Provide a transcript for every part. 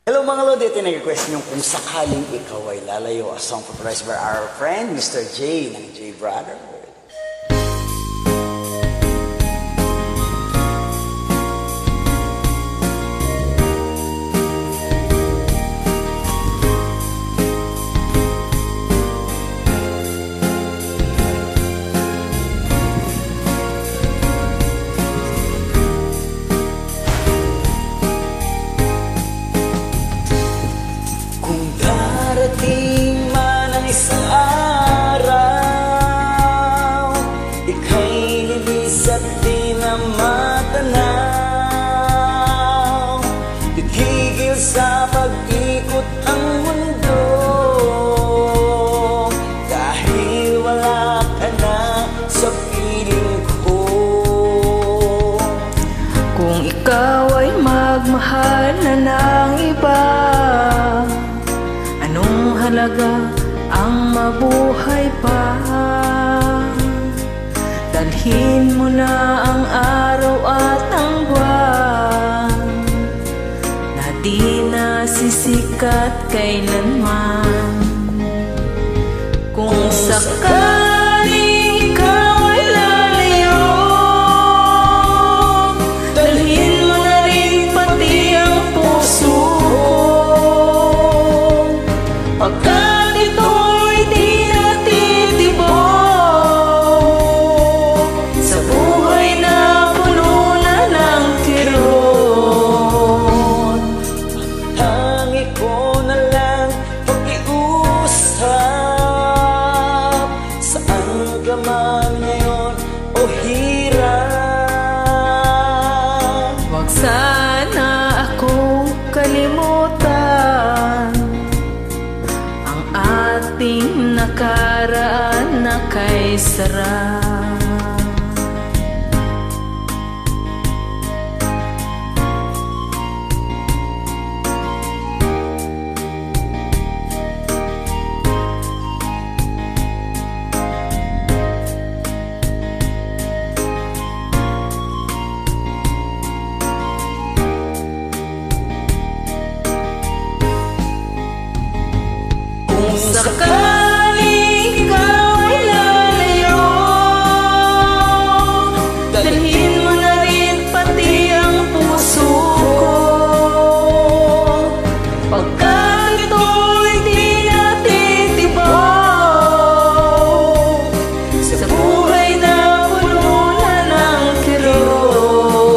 Hello mga Lodi, ito nag-request nyo kung sakaling ikaw ay lalayo. A song popularized by our friend, Mr. J ng J Brother. Darating man ang isang araw, ika'y lilis at di na matanaw. Titigil sa pag-ikot ang mundo, dahil wala ka na sa piling ko. Kung ikaw ay magmahal na ng iba, anong halaga ang mabuhay pa? Dalhin mo na ang araw at ang buwan na di nasisikat kailanman. Kung sakaling ikaw ay lalayo, dalhin mo na rin pati ang puso ko. Pagkat ito'y di natitibok sa buhay na puno na ng kirot. Tangi ko na lang pag-iusap, saan ka man ngayon o hirap. Huwag sana ako kalimutan ang ating nakaraan na kay sarap. Kung sakaling ikaw ay lalayo, dalhin mo na rin pati ang puso ko. Pagkat ito'y di natitibok sa buhay na puno na ng kirot.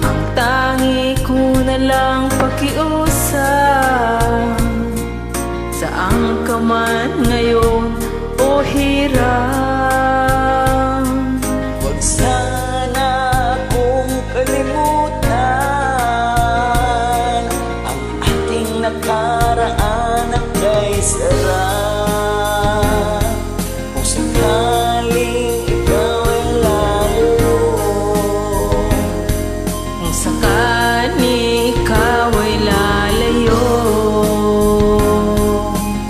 Ang tangi ko na lang pakiusap, saan ka man ngayon o hirap. Huwag sana akong kalimutan ang ating nakaraan na kay sarap. Kung sakaling ikaw ay lalayo, Kung sakaling ikaw ay lalayo,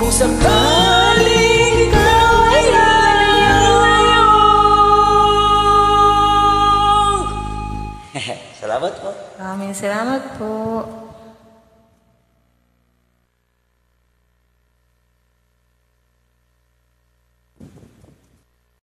kung sakaling ikaw ay lalayo. Salamat po. maraming salamat po.